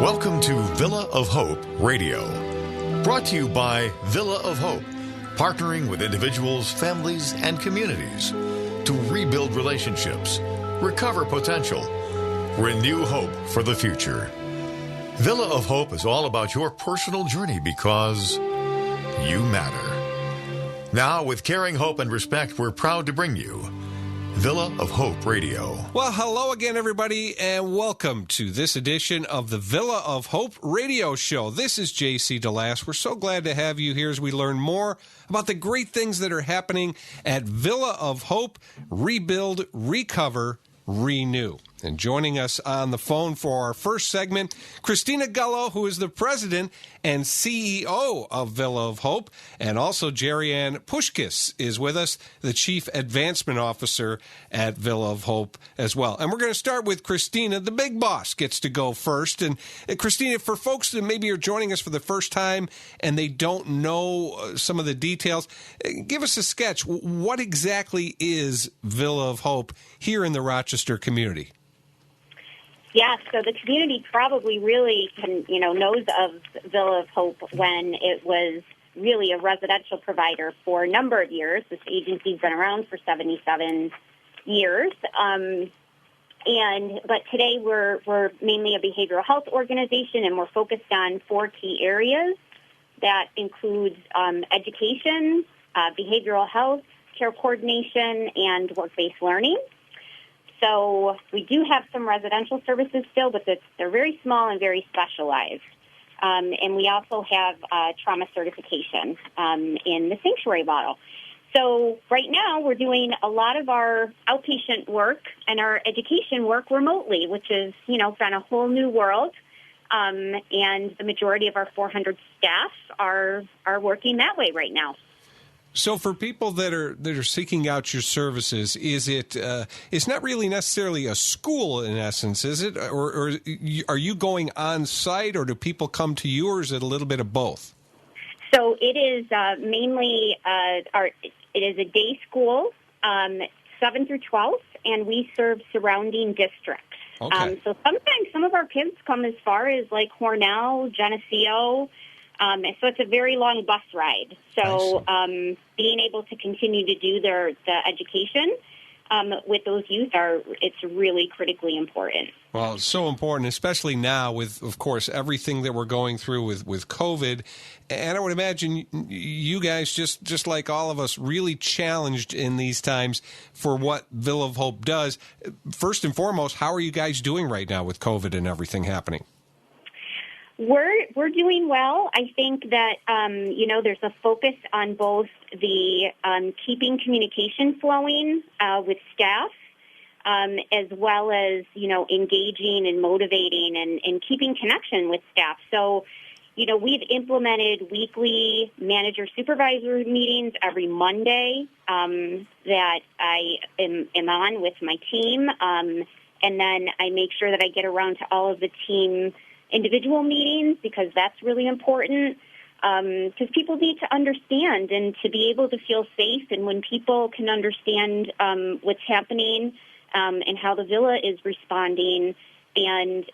Welcome to Villa of Hope Radio. Brought to you by Villa of Hope, partnering with individuals, families, and communities to rebuild relationships, recover potential, renew hope for the future. Villa of Hope is all about your personal journey because you matter. Now, with caring hope and respect, we're proud to bring you Villa of Hope Radio. Well, hello again, everybody, and welcome to this edition of the Villa of Hope Radio Show. This is J.C. DeLass. We're so glad to have you here as we learn more about the great things that are happening at Villa of Hope. Rebuild, recover, renew. And joining us on the phone for our first segment, Christina Gullo, who is the president and CEO of Villa of Hope, and also Gerianne Puskas is with us, the chief advancement officer at Villa of Hope as well. And we're going to start with Christina. The big boss gets to go first. And Christina, for folks that maybe are joining us for the first time and they don't know some of the details, give us a sketch. What exactly is Villa of Hope here in the Rochester community? Yeah, so the community probably really knows of Villa of Hope when it was really a residential provider for a number of years. This agency's been around for 77 years. But today we're mainly a behavioral health organization, and we're focused on four key areas. That includes education, behavioral health, care coordination, and work-based learning. So we do have some residential services still, but they're very small and very specialized. And we also have trauma certification in the sanctuary model. So right now we're doing a lot of our outpatient work and our education work remotely, which is, kind of a whole new world. And the majority of our 400 staff are working that way right now. So for people that are seeking out your services, is it it's not really necessarily a school in essence, is it? Or are you going on site, or do people come to you, or is it a little bit of both? So it is mainly it is a day school, 7 through 12, and we serve surrounding districts. Okay. So sometimes some of our kids come as far as like Hornell, Geneseo. So it's a very long bus ride. So being able to continue to do the education with those youth it's really critically important. Well, it's so important, especially now with, of course, everything that we're going through with COVID. And I would imagine you guys, just like all of us, really challenged in these times for what Villa of Hope does. First and foremost, how are you guys doing right now with COVID and everything happening? We're doing well. I think that, there's a focus on both the keeping communication flowing with staff, as well as, engaging and motivating and keeping connection with staff. So, we've implemented weekly manager-supervisor meetings every Monday that I am on with my team. And then I make sure that I get around to all of the team individual meetings, because that's really important, because people need to understand and to be able to feel safe. And when people can understand what's happening and how the Villa is responding and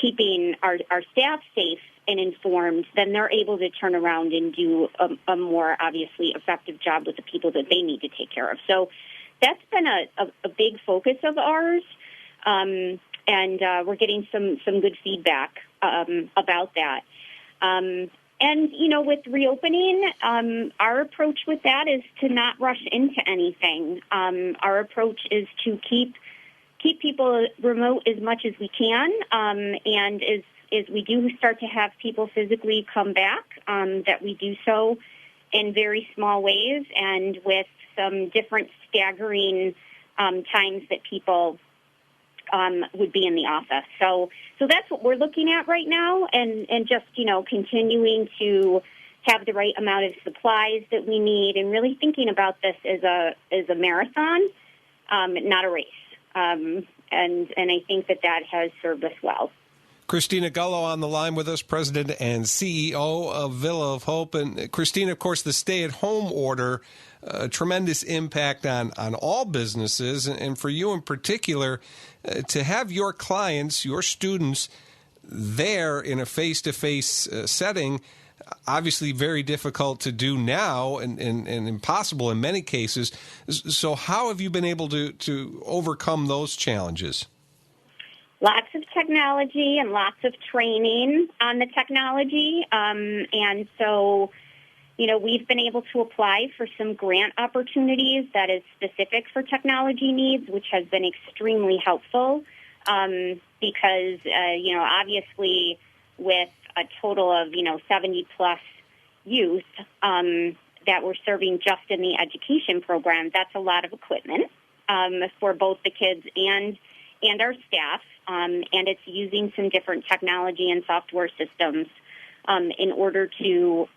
keeping our staff safe and informed, then they're able to turn around and do a more obviously effective job with the people that they need to take care of. So that's been a big focus of ours. And we're getting some good feedback about that. And, with reopening, our approach with that is to not rush into anything. Our approach is to keep people remote as much as we can. And as we do start to have people physically come back, that we do so in very small ways and with some different staggering times that people would be in the office. So that's what we're looking at right now, and just, continuing to have the right amount of supplies that we need, and really thinking about this as a marathon, not a race. And I think that has served us well. Christina Gullo on the line with us, President and CEO of Villa of Hope. And Christina, of course, the stay-at-home order, a tremendous impact on all businesses, and for you in particular, to have your clients, your students, there in a face-to-face setting, obviously very difficult to do now and impossible in many cases. So how have you been able to overcome those challenges? Lots of technology and lots of training on the technology. And so, we've been able to apply for some grant opportunities that is specific for technology needs, which has been extremely helpful because, obviously with a total of, 70-plus youth that we're serving just in the education program, that's a lot of equipment for both the kids and our staff, and it's using some different technology and software systems in order to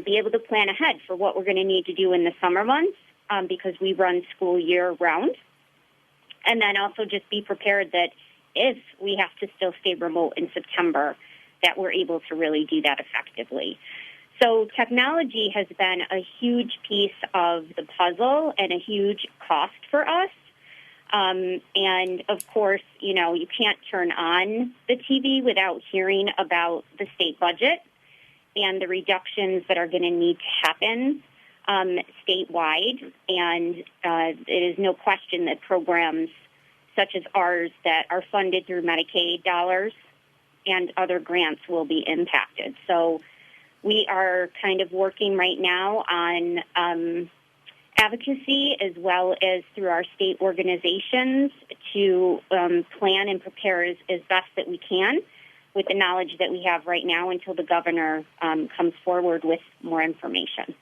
be able to plan ahead for what we're going to need to do in the summer months because we run school year-round, and then also just be prepared that if we have to still stay remote in September, that we're able to really do that effectively. So technology has been a huge piece of the puzzle and a huge cost for us. And, of course, you can't turn on the TV without hearing about the state budget and the reductions that are going to need to happen statewide. And it is no question that programs such as ours that are funded through Medicaid dollars and other grants will be impacted. So we are kind of working right now on advocacy as well as through our state organizations to plan and prepare as best that we can with the knowledge that we have right now until the governor comes forward with more information.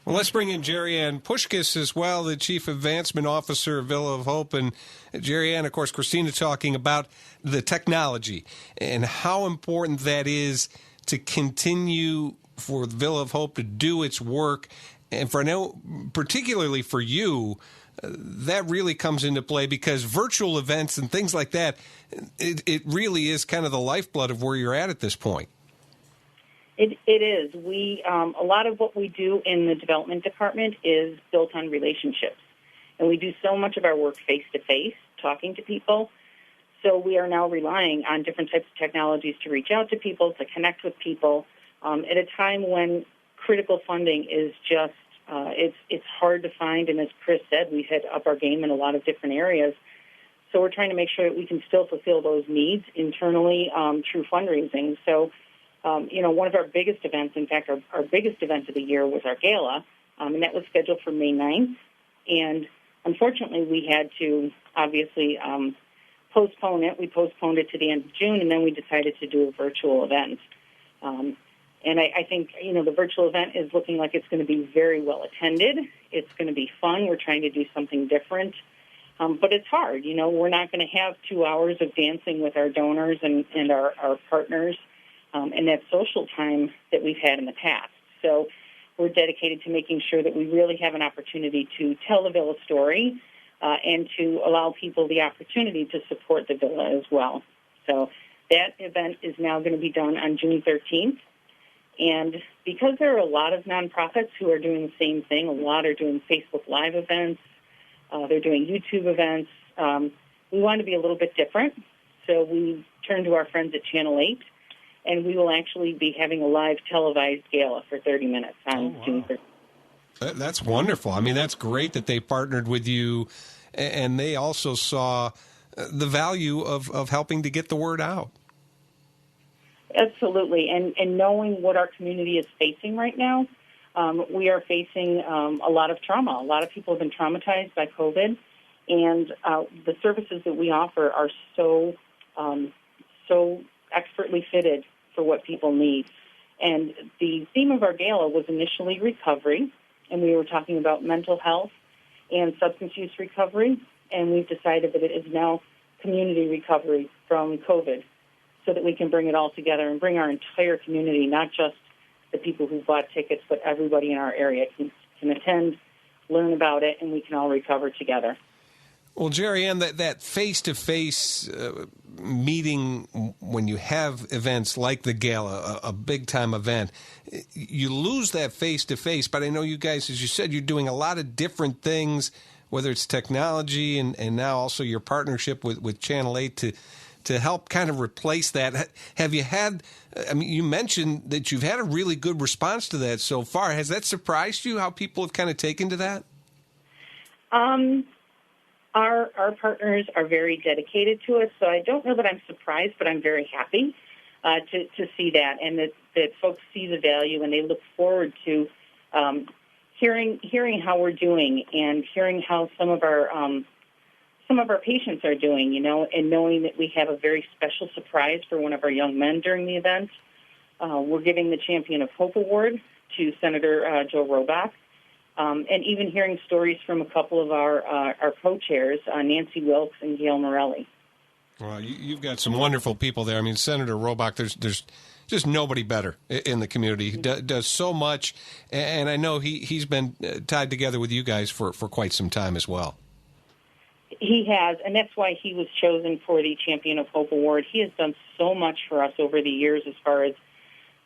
Well, let's bring in Gerianne Puskas as well, the Chief Advancement Officer of Villa of Hope. And Gerianne, of course, Christina talking about the technology and how important that is to continue for Villa of Hope to do its work. And for now, particularly for you, that really comes into play because virtual events and things like that, it really is kind of the lifeblood of where you're at this point. It is. A lot of what we do in the development department is built on relationships. And we do so much of our work face-to-face, talking to people. So we are now relying on different types of technologies to reach out to people, to connect with people, at a time when critical funding is just, it's hard to find. And as Chris said, we've had up our game in a lot of different areas. So we're trying to make sure that we can still fulfill those needs internally through fundraising. So, one of our biggest events, in fact, our biggest event of the year was our gala, and that was scheduled for May 9th. And unfortunately, we had to obviously postpone it. We postponed it to the end of June, and then we decided to do a virtual event. And I think, the virtual event is looking like it's going to be very well attended. It's going to be fun. We're trying to do something different. But it's hard. We're not going to have 2 hours of dancing with our donors and our partners and that social time that we've had in the past. So we're dedicated to making sure that we really have an opportunity to tell the Villa story and to allow people the opportunity to support the Villa as well. So that event is now going to be done on June 13th. And because there are a lot of nonprofits who are doing the same thing, a lot are doing Facebook Live events, they're doing YouTube events, we want to be a little bit different. So we turned to our friends at Channel 8, and we will actually be having a live televised gala for 30 minutes on June 13th. That's wonderful. I mean, that's great that they partnered with you, and they also saw the value of helping to get the word out. Absolutely. And knowing what our community is facing right now, we are facing a lot of trauma. A lot of people have been traumatized by COVID, and the services that we offer are so expertly fitted for what people need. And the theme of our gala was initially recovery, and we were talking about mental health and substance use recovery, and we've decided that it is now community recovery from COVID so that we can bring it all together and bring our entire community, not just the people who bought tickets, but everybody in our area can attend, learn about it, and we can all recover together. Well, Gerianne, that face-to-face meeting when you have events like the gala, a big-time event, you lose that face-to-face, but I know you guys, as you said, you're doing a lot of different things, whether it's technology and now also your partnership with Channel 8 to help kind of replace that. Have you had, I mean, you mentioned that you've had a really good response to that so far. Has that surprised you, how people have kind of taken to that? Our partners are very dedicated to us, so I don't know that I'm surprised, but I'm very happy to see that, and that folks see the value, and they look forward to hearing how we're doing and hearing how some of our patients are doing, and knowing that we have a very special surprise for one of our young men during the event. We're giving the Champion of Hope Award to Senator Joe Robach. And even hearing stories from a couple of our co-chairs, Nancy Wilkes and Gail Morelli. Well, you've got some wonderful people there. I mean, Senator Robach, there's just nobody better in the community. He does so much, and I know he's been tied together with you guys for quite some time as well. He has, and that's why he was chosen for the Champion of Hope Award. He has done so much for us over the years as far as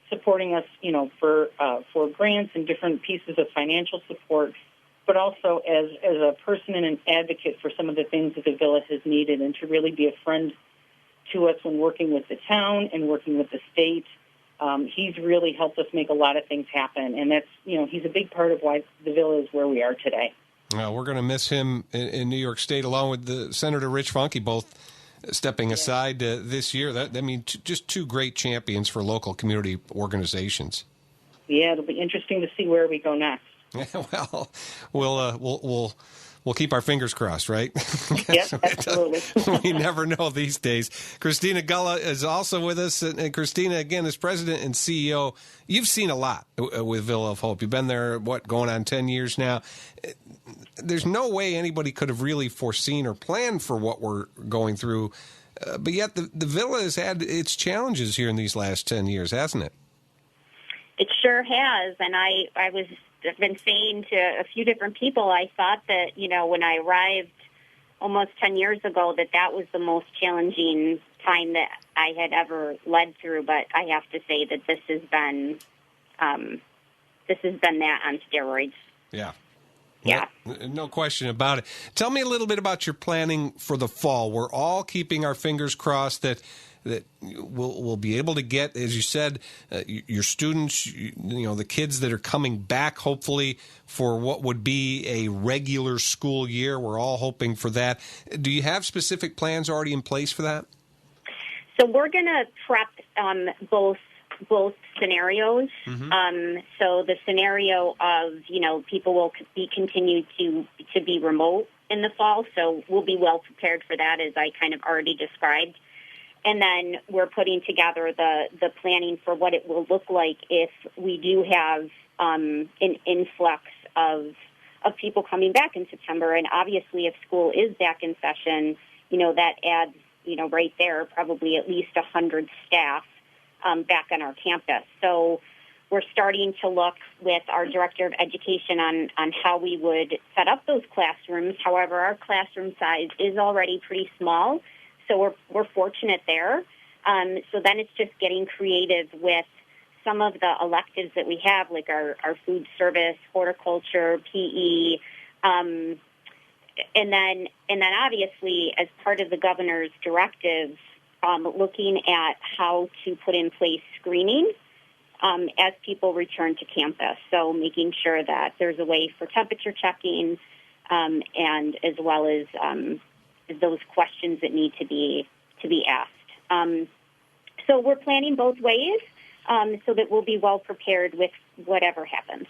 supporting us, for grants and different pieces of financial support, but also as a person and an advocate for some of the things that the Villa has needed, and to really be a friend to us when working with the town and working with the state. He's really helped us make a lot of things happen, and that's, he's a big part of why the Villa is where we are today. Well, we're going to miss him in New York State, along with the Senator Rich Funke, both stepping aside this year. Just two great champions for local community organizations. Yeah, it'll be interesting to see where we go next. Well, we'll keep our fingers crossed, right? Yes, absolutely. We never know these days. Christina Gullo is also with us, and Christina, again, as president and CEO, you've seen a lot with Villa of Hope. You've been there, going on 10 years now. There's no way anybody could have really foreseen or planned for what we're going through, but yet the Villa has had its challenges here in these last 10 years, hasn't it? It sure has, and I've been saying to a few different people, I thought that, when I arrived almost 10 years ago, that was the most challenging time that I had ever led through, but I have to say that this has been that on steroids. Yeah. Yeah. No question about it. Tell me a little bit about your planning for the fall. We're all keeping our fingers crossed that we'll be able to get, as you said, your students, the kids that are coming back, hopefully, for what would be a regular school year. We're all hoping for that. Do you have specific plans already in place for that? So we're going to prep both scenarios. Mm-hmm. So the scenario of, people will be continued to be remote in the fall. So we'll be well prepared for that, as I kind of already described. And then we're putting together the planning for what it will look like if we do have an influx of people coming back in September. And obviously, if school is back in session, that adds, right there, probably at least 100 staff back on our campus. So we're starting to look with our director of education on how we would set up those classrooms. However, our classroom size is already pretty small, so we're fortunate there. So then it's just getting creative with some of the electives that we have, like our food service, horticulture, PE, and then obviously as part of the governor's directives, looking at how to put in place screening as people return to campus. So making sure that there's a way for temperature checking, and as well as those questions that need to be asked. So we're planning both ways so that we'll be well prepared with whatever happens.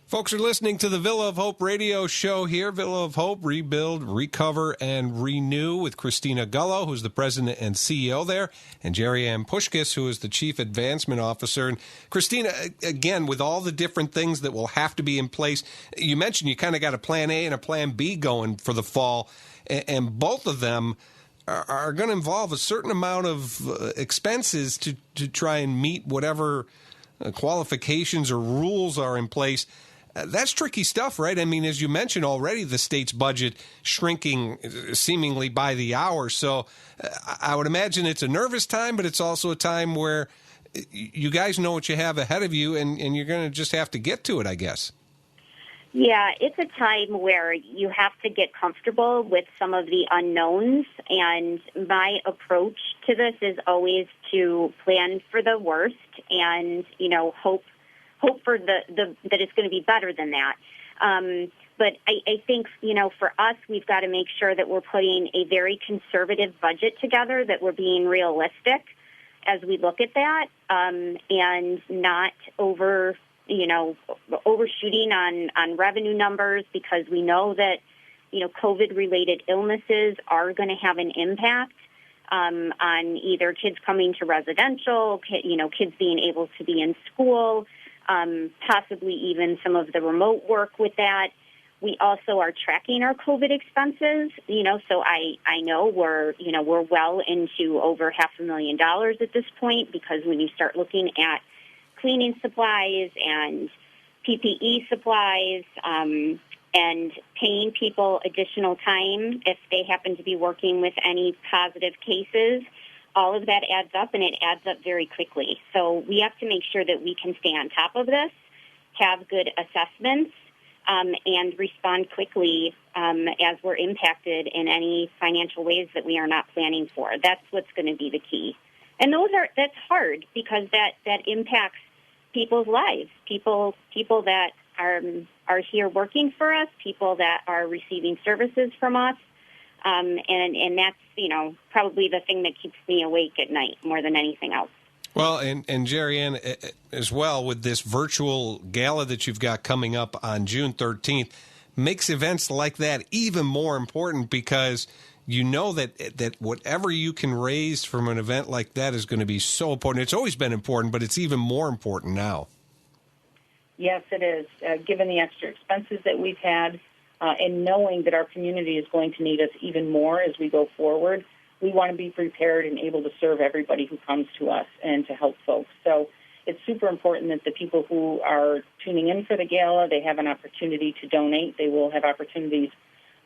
Folks are listening to the Villa of Hope radio show here. Villa of Hope, Rebuild, Recover, and Renew with Christina Gullo, who's the president and CEO there, and Gerianne Puskas, who is the chief advancement officer. And Christina, again, with all the different things that will have to be in place, you mentioned you kind of got a plan A and a plan B going for the fall, and both of them are going to involve a certain amount of expenses to try and meet whatever qualifications or rules are in place. That's tricky stuff, right? I mean, as you mentioned already, the state's budget shrinking seemingly by the hour. So I would imagine it's a nervous time, but it's also a time where you guys know what you have ahead of you, and you're going to just have to get to it, I guess. Yeah, it's a time where you have to get comfortable with some of the unknowns, and my approach to this is always to plan for the worst and, hope for that it's going to be better than that. But I think, for us, we've got to make sure that we're putting a very conservative budget together, that we're being realistic as we look at that, and not overshooting on revenue numbers, because we know that, COVID-related illnesses are going to have an impact on either kids coming to residential, kids being able to be in school, possibly even some of the remote work with that. We also are tracking our COVID expenses, so I know we're well into over $500,000 at this point, because when you start looking at cleaning supplies and PPE supplies, and paying people additional time if they happen to be working with any positive cases, all of that adds up, and it adds up very quickly. So we have to make sure that we can stay on top of this, have good assessments, and respond quickly as we're impacted in any financial ways that we are not planning for. That's what's going to be the key. And that's hard, because that impacts people's lives, people that are here working for us, people that are receiving services from us, and that's probably the thing that keeps me awake at night more than anything else. Well, and Gerianne, as well, with this virtual gala that you've got coming up on June 13th, makes events like that even more important, because that whatever you can raise from an event like that is going to be so important. It's always been important, but it's even more important now. Yes, it is. Given the extra expenses that we've had, and knowing that our community is going to need us even more as we go forward, we want to be prepared and able to serve everybody who comes to us and to help folks. So it's super important that the people who are tuning in for the gala, they have an opportunity to donate. They will have opportunities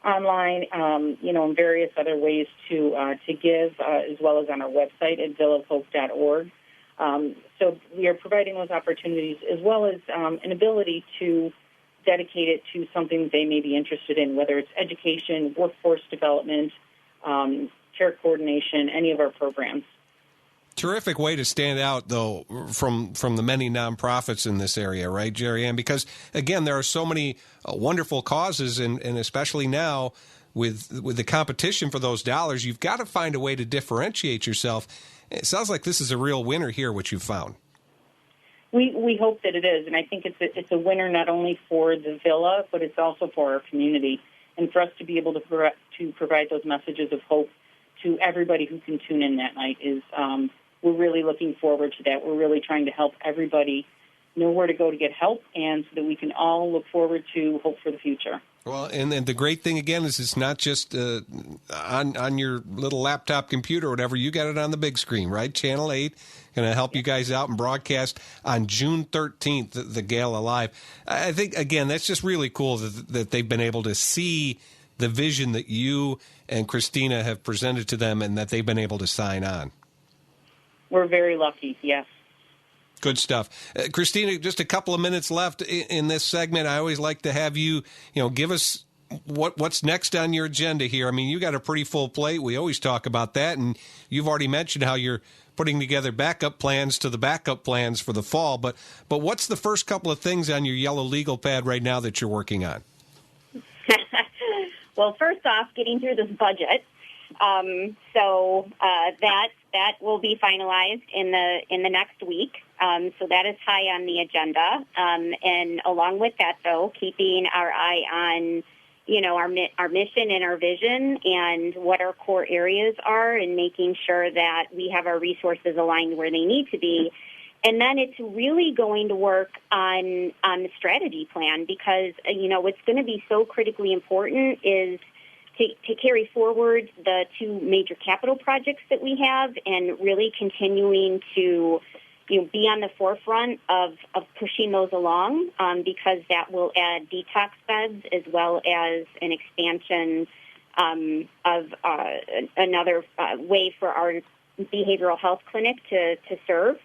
online, and various other ways to give, as well as on our website at villaofhope.org. So we are providing those opportunities, as well as an ability to dedicate it to something that they may be interested in, whether it's education, workforce development, care coordination, any of our programs. Terrific way to stand out, though, from the many nonprofits in this area, right, Gerianne? Because, again, there are so many wonderful causes, and especially now with the competition for those dollars, you've got to find a way to differentiate yourself. It sounds like this is a real winner here, what you've found. We hope that it is, and I think it's a winner not only for the Villa, but it's also for our community, and for us to be able to provide those messages of hope to everybody who can tune in that night is we're really looking forward to that. We're really trying to help everybody know where to go to get help, and so that we can all look forward to hope for the future. Well, and the great thing, again, is it's not just on your little laptop computer or whatever. You got it on the big screen, right? Channel 8 going to help you guys out and broadcast on June 13th, the gala live. I think, again, that's just really cool that they've been able to see the vision that you and Christina have presented to them, and that they've been able to sign on. We're very lucky, yes. Good stuff. Christina, just a couple of minutes left in this segment. I always like to have you, give us what's next on your agenda here. I mean, you got a pretty full plate. We always talk about that, and you've already mentioned how you're putting together backup plans to the backup plans for the fall. But what's the first couple of things on your yellow legal pad right now that you're working on? Well, first off, getting through this budget. So that will be finalized in the next week. So that is high on the agenda. And along with that, though, keeping our eye on, our mission and our vision and what our core areas are, and making sure that we have our resources aligned where they need to be. And then it's really going to work on the strategy plan, because, what's going to be so critically important is to carry forward the two major capital projects that we have, and really continuing to be on the forefront of pushing those along, because that will add detox beds as well as an expansion of another way for our behavioral health clinic to serve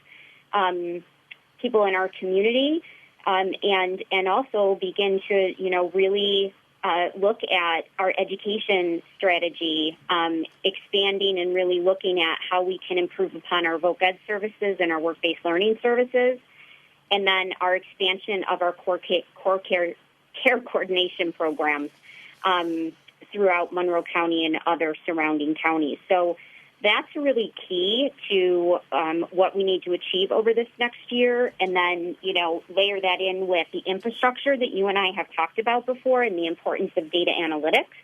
people in our community. and also begin to, really look at our education strategy, expanding and really looking at how we can improve upon our voc ed services and our work-based learning services, and then our expansion of our core care coordination programs throughout Monroe County and other surrounding counties. So that's really key to what we need to achieve over this next year, and then, layer that in with the infrastructure that you and I have talked about before and the importance of data analytics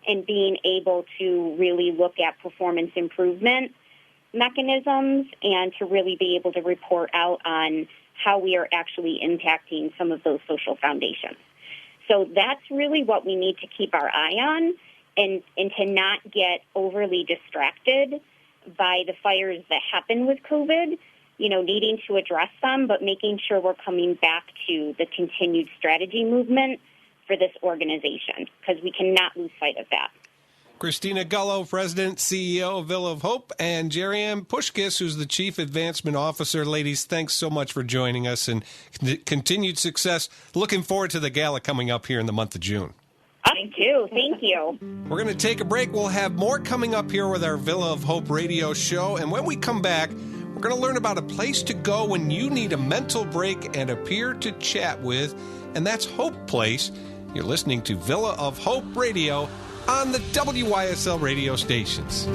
and being able to really look at performance improvement mechanisms and to really be able to report out on how we are actually impacting some of those social foundations. So that's really what we need to keep our eye on. And to not get overly distracted by the fires that happen with COVID, needing to address them, but making sure we're coming back to the continued strategy movement for this organization, because we cannot lose sight of that. Christina Gullo, President, CEO of Villa of Hope, and Gerianne Puskas, who's the Chief Advancement Officer. Ladies, thanks so much for joining us, and continued success. Looking forward to the gala coming up here in the month of June. Thank you. Thank you. We're going to take a break. We'll have more coming up here with our Villa of Hope radio show. And when we come back, we're going to learn about a place to go when you need a mental break and a peer to chat with. And that's Hope Place. You're listening to Villa of Hope Radio on the WYSL radio stations.